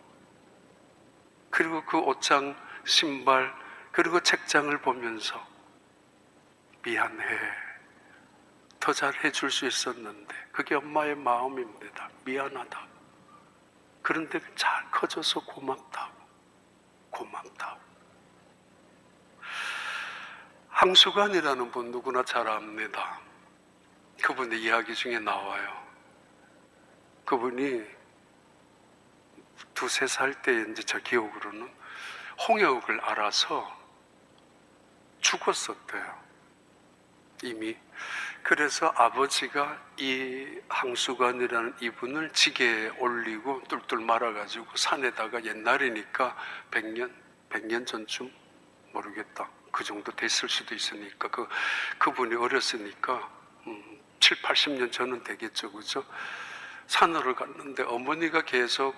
그리고 그 옷장, 신발, 그리고 책장을 보면서 미안해. 더 잘 해줄 수 있었는데. 그게 엄마의 마음입니다. 미안하다. 그런데 잘 커져서 고맙다고. 고맙다고. 항수관이라는 분 누구나 잘 압니다. 그분의 이야기 중에 나와요. 그분이 2-3살 때 이제 저 기억으로는 홍역을 알아서 죽었었대요. 이미. 그래서 아버지가 이 항수관이라는 이분을 지게에 올리고 뚫뚫 말아가지고 산에다가, 옛날이니까 100년 전쯤 모르겠다. 그 정도 됐을 수도 있으니까, 그분이 어렸으니까 70-80년 전은 되겠죠. 그죠? 산으로 갔는데 어머니가 계속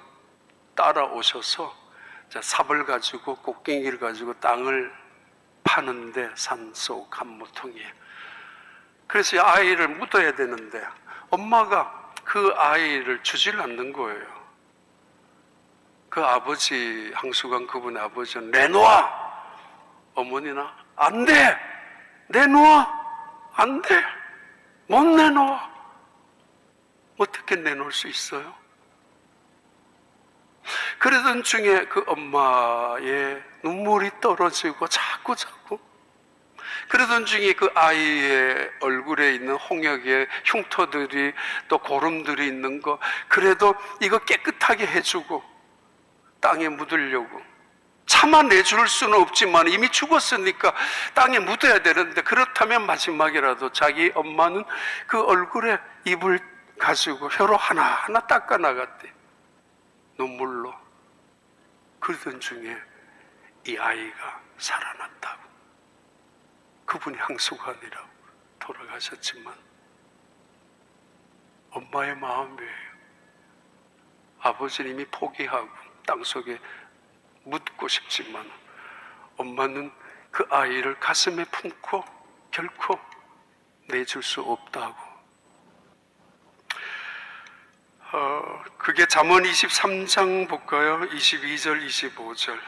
따라오셔서 삽을 가지고, 꽃갱이를 가지고 땅을 파는데, 산속 한 모퉁이에. 그래서 이 아이를 묻어야 되는데 엄마가 그 아이를 주질 않는 거예요. 그 아버지, 항수관 그분의 아버지는 내놓아! 어머니나 안 돼! 내놓아! 안 돼! 못 내놓아! 어떻게 내놓을 수 있어요? 그러던 중에 그 엄마의 눈물이 떨어지고 자꾸 그러던 중에 그 아이의 얼굴에 있는 홍역의 흉터들이, 또 고름들이 있는 거, 그래도 이거 깨끗하게 해주고 땅에 묻으려고 참아내줄 수는 없지만 이미 죽었으니까 땅에 묻어야 되는데, 그렇다면 마지막이라도 자기 엄마는 그 얼굴에 입을 가지고 혀로 하나하나 닦아 나갔대. 눈물로. 그러던 중에 이 아이가 살아났다고. 그분이 항수관이라고 돌아가셨지만 엄마의 마음이에요. 아버지는 이미 포기하고 땅속에 묻고 싶지만 엄마는 그 아이를 가슴에 품고 결코 내줄 수 없다고. 그게 잠언 23장 볼까요? 22절 25절.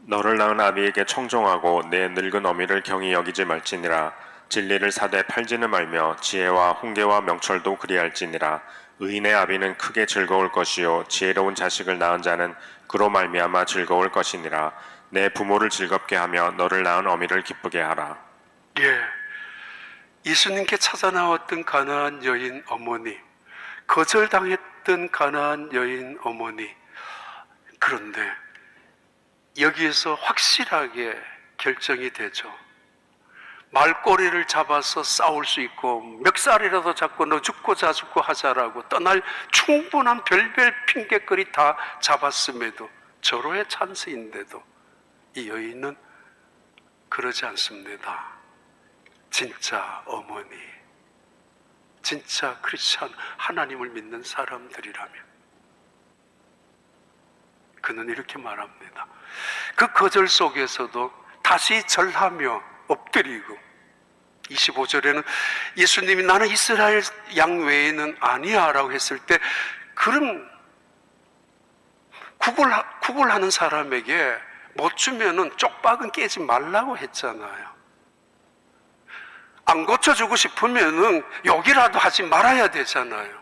너를 낳은 아비에게 청종하고 내 늙은 어미를 경히 여기지 말지니라. 진리를 사되 팔지는 말며 지혜와 훈계와 명철도 그리할지니라. 의인의 아비는 크게 즐거울 것이요 지혜로운 자식을 낳은 자는 그로 말미암아 즐거울 것이니라. 내 부모를 즐겁게 하며 너를 낳은 어미를 기쁘게 하라. 예, 예수님께 찾아 나왔던 가나안 여인 어머니, 거절당했던 가나안 여인 어머니. 그런데 여기에서 확실하게 결정이 되죠. 말꼬리를 잡아서 싸울 수 있고 멱살이라도 잡고 너 죽고 자 죽고 하자라고 떠날 충분한 별별 핑계거리 다 잡았음에도, 절호의 찬스인데도 이 여인은 그러지 않습니다. 진짜 어머니, 진짜 크리스찬, 하나님을 믿는 사람들이라면 그는 이렇게 말합니다. 그 거절 속에서도 다시 절하며 엎드리고, 25절에는 예수님이 나는 이스라엘 양 외에는 아니야 라고 했을 때, 그런 구걸하는 사람에게 못 주면은 쪽박은 깨지 말라고 했잖아요. 안 고쳐주고 싶으면은 욕이라도 하지 말아야 되잖아요.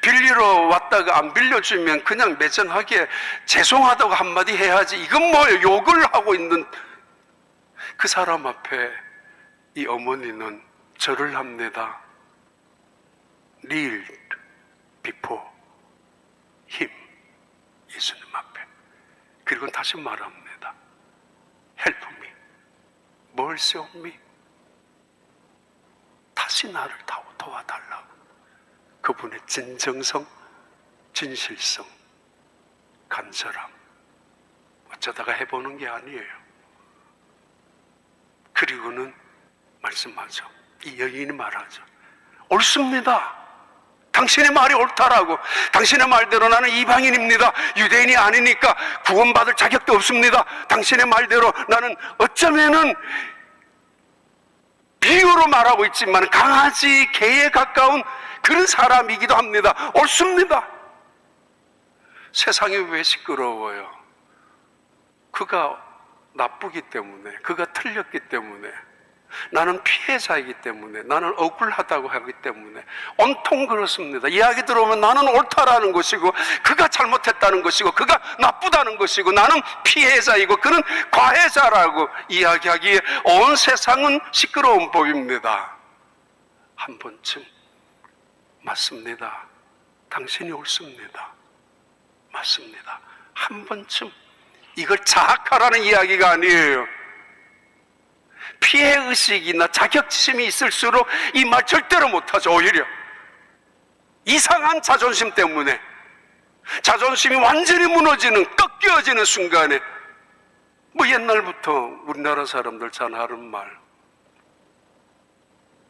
빌리러 왔다가 안 빌려주면 그냥 매정하게 죄송하다고 한마디 해야지, 이건 뭐예요? 욕을 하고 있는 그 사람 앞에 이 어머니는 절을 합니다. Kneel before him, 예수님 앞에. 그리고 다시 말합니다. Help me, mercy on me. 다시 나를 도와달라고. 그분의 진정성, 진실성, 간절함, 어쩌다가 해보는 게 아니에요. 그리고는 말씀하죠. 이 여인이 말하죠. 옳습니다. 당신의 말이 옳다라고. 당신의 말대로 나는 이방인입니다. 유대인이 아니니까 구원받을 자격도 없습니다. 당신의 말대로 나는 어쩌면은 비유로 말하고 있지만 강아지, 개에 가까운 그런 사람이기도 합니다. 옳습니다. 세상이 왜 시끄러워요? 그가 나쁘기 때문에, 그가 틀렸기 때문에, 나는 피해자이기 때문에, 나는 억울하다고 하기 때문에 온통 그렇습니다. 이야기 들어오면 나는 옳다라는 것이고 그가 잘못했다는 것이고 그가 나쁘다는 것이고 나는 피해자이고 그는 과해자라고 이야기하기에 온 세상은 시끄러운 법입니다. 한 번쯤 맞습니다. 당신이 옳습니다. 맞습니다. 한 번쯤 이걸 자학하라는 이야기가 아니에요. 피해의식이나 자격지심이 있을수록 이 말 절대로 못하죠. 오히려 이상한 자존심 때문에, 자존심이 완전히 무너지는, 꺾여지는 순간에, 뭐 옛날부터 우리나라 사람들 잘 하는 말,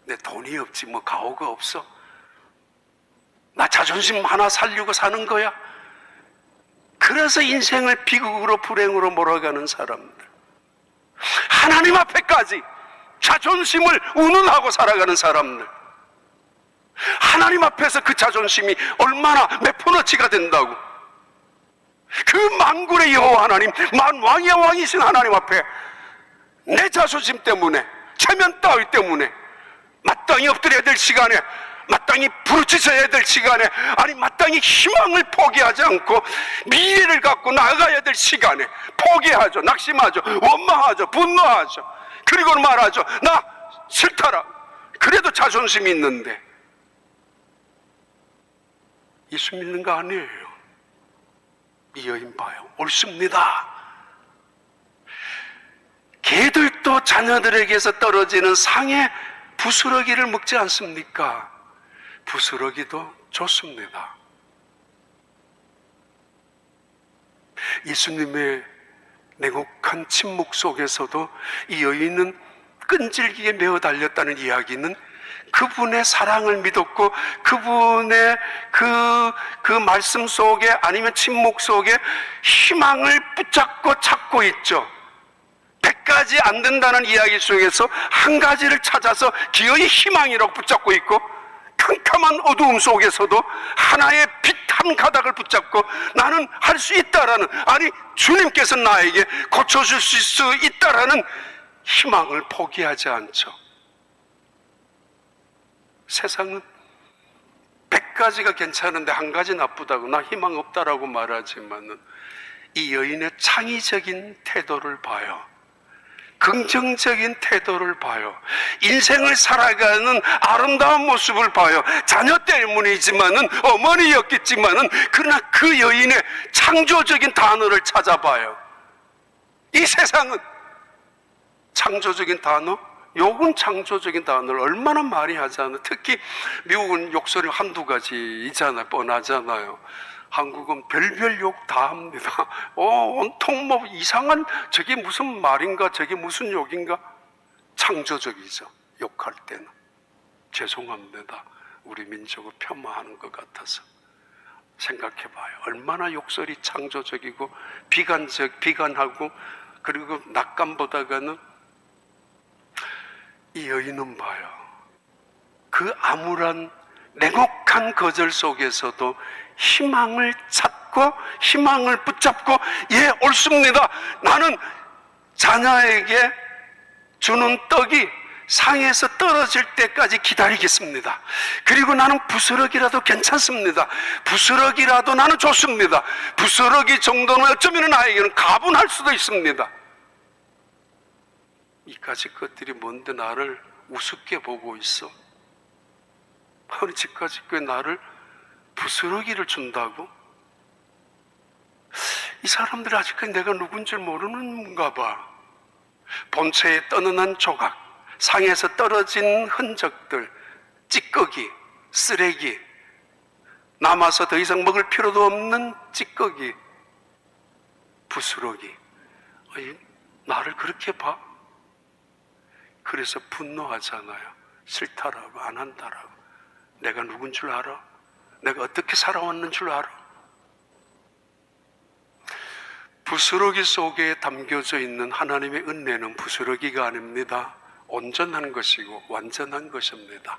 내 돈이 없지 뭐 가오가 없어, 나 자존심 하나 살리고 사는 거야. 그래서 인생을 비극으로 불행으로 몰아가는 사람들, 하나님 앞에까지 자존심을 운운하고 살아가는 사람들, 하나님 앞에서 그 자존심이 얼마나 몇 푼어치가 된다고. 그 만군의 여호와 하나님, 만왕의 왕이신 하나님 앞에 내 자존심 때문에, 체면 따위 때문에 마땅히 엎드려야 될 시간에, 마땅히 부르짖어야 될 시간에, 아니 마땅히 희망을 포기하지 않고 미래를 갖고 나아가야 될 시간에 포기하죠. 낙심하죠. 원망하죠. 분노하죠. 그리고 말하죠. 나 싫다라. 그래도 자존심이 있는데. 예수 믿는 거 아니에요. 이 여인 봐요. 옳습니다. 개들도 자녀들에게서 떨어지는 상의 부스러기를 먹지 않습니까? 부스러기도 좋습니다. 예수님의 냉혹한 침묵 속에서도 이 여인은 끈질기게 메어 달렸다는 이야기는 그분의 사랑을 믿었고 그분의 그 말씀 속에 아니면 침묵 속에 희망을 붙잡고 찾고 있죠. 100가지 안 된다는 이야기 속에서 한 가지를 찾아서 기어이 희망이라고 붙잡고 있고 캄캄한 어두움 속에서도 하나의 빛 한 가닥을 붙잡고 나는 할 수 있다라는, 아니 주님께서 나에게 고쳐줄 수 있다라는 희망을 포기하지 않죠. 세상은 100가지가 괜찮은데 한 가지 나쁘다고 나 희망 없다라고 말하지만은 이 여인의 창의적인 태도를 봐요. 긍정적인 태도를 봐요. 인생을 살아가는 아름다운 모습을 봐요. 자녀 때문이지만은 어머니였겠지만은 그러나 그 여인의 창조적인 단어를 찾아봐요. 이 세상은 창조적인 단어, 욕은 창조적인 단어를 얼마나 많이 하잖아요. 특히 미국은 욕설이 한두 가지 있잖아요. 뻔하잖아요. 한국은 별별 욕 다 합니다. 온통 뭐 이상한 저게 무슨 말인가 저게 무슨 욕인가. 창조적이죠. 욕할 때는. 죄송합니다. 우리 민족을 폄하하는 것 같아서. 생각해봐요. 얼마나 욕설이 창조적이고 비관하고 그리고 낙감보다가는 이 여인은 봐요. 그 암울한 냉혹한 거절 속에서도 희망을 찾고 희망을 붙잡고 예 옳습니다. 나는 자녀에게 주는 떡이 상에서 떨어질 때까지 기다리겠습니다. 그리고 나는 부스러기라도 괜찮습니다. 부스러기라도 나는 좋습니다. 부스러기 정도는 어쩌면 나에게는 가분할 수도 있습니다. 이까지 것들이 뭔데 나를 우습게 보고 있어? 아니 지금까지 그 나를 부스러기를 준다고? 이 사람들이 아직까지 내가 누군 줄 모르는가 봐. 본체에 떠는한 조각, 상에서 떨어진 흔적들, 찌꺼기, 쓰레기, 남아서 더 이상 먹을 필요도 없는 찌꺼기, 부스러기. 나를 그렇게 봐? 그래서 분노하잖아요. 싫다라고, 안 한다라고. 내가 누군 줄 알아? 내가 어떻게 살아왔는 줄 알아? 부스러기 속에 담겨져 있는 하나님의 은혜는 부스러기가 아닙니다. 온전한 것이고 완전한 것입니다.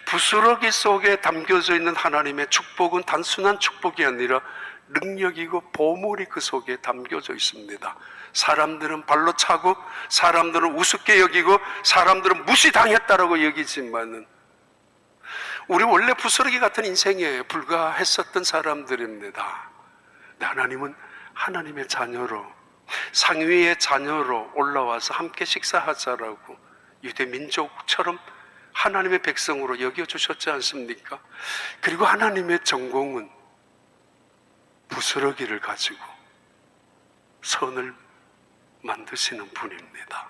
부스러기 속에 담겨져 있는 하나님의 축복은 단순한 축복이 아니라 능력이고 보물이 그 속에 담겨져 있습니다. 사람들은 발로 차고 사람들은 우습게 여기고 사람들은 무시당했다라고 여기지만은 우리 원래 부스러기 같은 인생에 불과했었던 사람들입니다. 하나님은 하나님의 자녀로, 상위의 자녀로 올라와서 함께 식사하자라고 유대 민족처럼 하나님의 백성으로 여겨주셨지 않습니까? 그리고 하나님의 전공은 부스러기를 가지고 선을 만드시는 분입니다.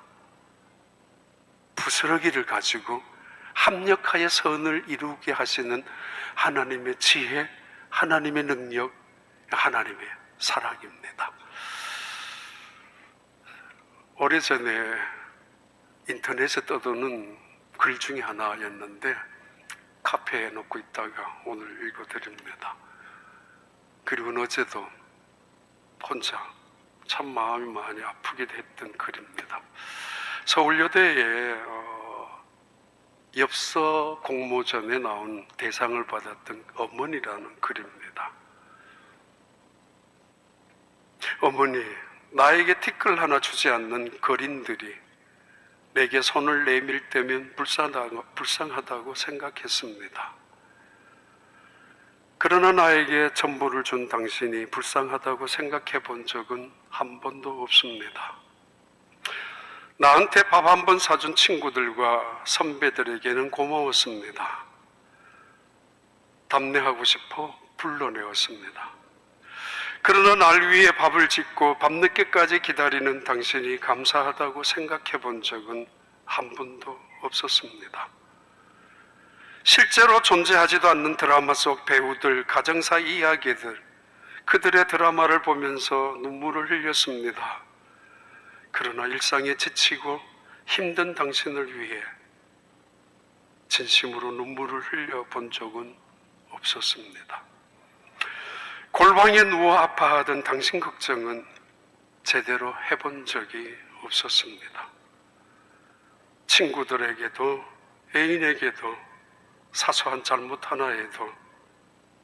부스러기를 가지고 합력하여 선을 이루게 하시는 하나님의 지혜, 하나님의 능력, 하나님의 사랑입니다. 오래전에 인터넷에 떠도는 글 중에 하나였는데 카페에 놓고 있다가 오늘 읽어드립니다. 그리고 어제도 혼자 참 마음이 많이 아프게 했던 글입니다. 서울여대에 엽서 공모전에 나온 대상을 받았던 어머니라는 글입니다. 어머니, 나에게 티끌 하나 주지 않는 거린들이 내게 손을 내밀 때면 불쌍하다고 생각했습니다. 그러나 나에게 전부를 준 당신이 불쌍하다고 생각해 본 적은 한 번도 없습니다. 나한테 밥 한 번 사준 친구들과 선배들에게는 고마웠습니다. 답례하고 싶어 불러내었습니다. 그러나 날 위해 밥을 짓고 밤늦게까지 기다리는 당신이 감사하다고 생각해 본 적은 한 번도 없었습니다. 실제로 존재하지도 않는 드라마 속 배우들, 가정사 이야기들, 그들의 드라마를 보면서 눈물을 흘렸습니다. 그러나 일상에 지치고 힘든 당신을 위해 진심으로 눈물을 흘려 본 적은 없었습니다. 골방에 누워 아파하던 당신 걱정은 제대로 해본 적이 없었습니다. 친구들에게도 애인에게도 사소한 잘못 하나에도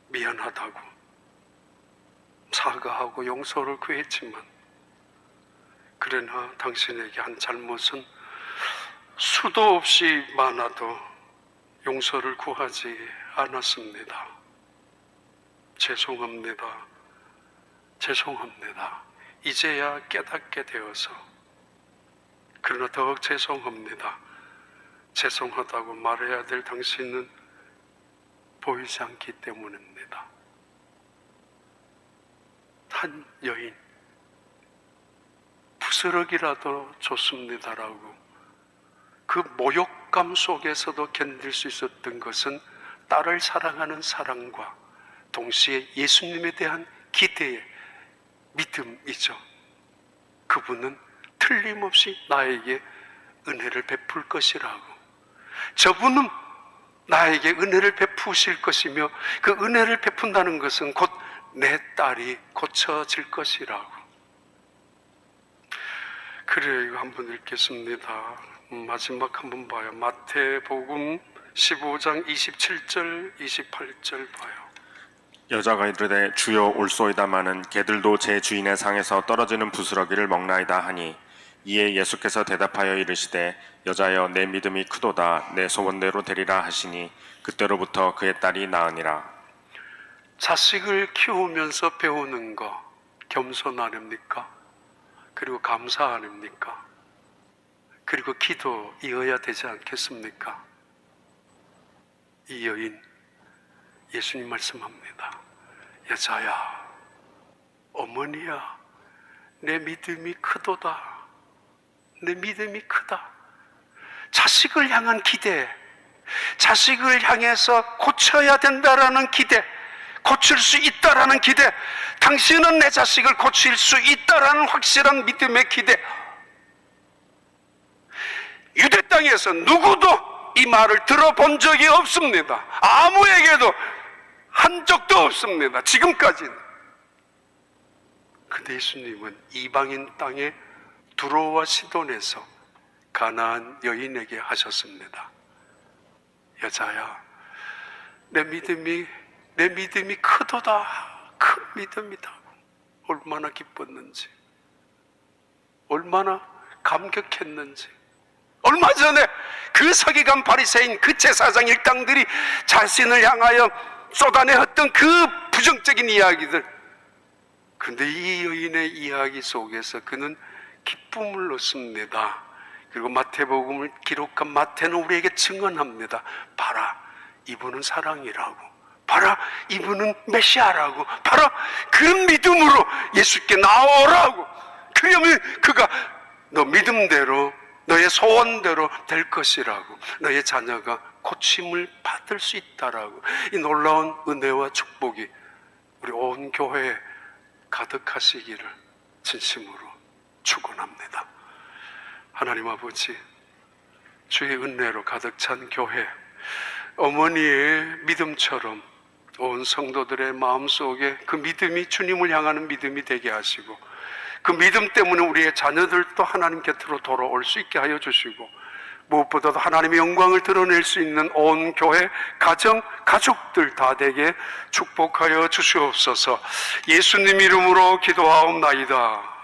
미안하다고 사과하고 용서를 구했지만, 그러나 당신에게 한 잘못은 수도 없이 많아도 용서를 구하지 않았습니다. 죄송합니다. 죄송합니다. 이제야 깨닫게 되어서. 그러나 더욱 죄송합니다. 죄송하다고 말해야 될 당신은 보이지 않기 때문입니다. 한 여인, 부스럭이라도 좋습니다라고 그 모욕감 속에서도 견딜 수 있었던 것은 딸을 사랑하는 사랑과 동시에 예수님에 대한 기대의 믿음이죠. 그분은 틀림없이 나에게 은혜를 베풀 것이라고, 저분은 나에게 은혜를 베푸실 것이며 그 은혜를 베푼다는 것은 곧 내 딸이 고쳐질 것이라고. 그래요. 이거 한번 읽겠습니다. 마지막 한번 봐요. 마태복음 15장 27절 28절 봐요. 여자가 이르되 주여 올소이다마는 개들도 제 주인의 상에서 떨어지는 부스러기를 먹나이다 하니, 이에 예수께서 대답하여 이르시되 여자여 내 믿음이 크도다, 내 소원대로 되리라 하시니 그때로부터 그의 딸이 나으니라. 자식을 키우면서 배우는 거 겸손 아닙니까? 그리고 감사 아닙니까? 그리고 기도이어야 되지 않겠습니까? 이 여인, 예수님 말씀합니다. 여자야, 어머니야, 내 믿음이 크도다. 내 믿음이 크다. 자식을 향한 기대, 자식을 향해서 고쳐야 된다라는 기대, 고칠 수 있다라는 기대, 당신은 내 자식을 고칠 수 있다라는 확실한 믿음의 기대. 유대 땅에서 누구도 이 말을 들어본 적이 없습니다. 아무에게도 한 적도 없습니다. 지금까지는. 근데 예수님은 이방인 땅에 두로와 시돈에서 가나안 여인에게 하셨습니다. 여자야, 내 믿음이 크도다. 큰 믿음이다. 얼마나 기뻤는지, 얼마나 감격했는지. 얼마 전에 그 서기관 바리새인 그 제사장 일당들이 자신을 향하여 쏟아내었던 그 부정적인 이야기들, 그런데 이 여인의 이야기 속에서 그는 기쁨을 얻습니다. 그리고 마태복음을 기록한 마태는 우리에게 증언합니다. 봐라, 이분은 사랑이라고. 봐라, 이분은 메시아라고. 봐라, 그런 믿음으로 예수께 나오라고. 그러면 그가 너 믿음대로, 너의 소원대로 될 것이라고, 너의 자녀가 고침을 받을 수 있다라고. 이 놀라운 은혜와 축복이 우리 온 교회에 가득하시기를 진심으로 축원합니다. 하나님 아버지, 주의 은혜로 가득 찬 교회, 어머니의 믿음처럼 온 성도들의 마음속에 그 믿음이 주님을 향하는 믿음이 되게 하시고, 그 믿음 때문에 우리의 자녀들도 하나님 곁으로 돌아올 수 있게 하여 주시고, 무엇보다도 하나님의 영광을 드러낼 수 있는 온 교회, 가정, 가족들 다 되게 축복하여 주시옵소서. 예수님 이름으로 기도하옵나이다.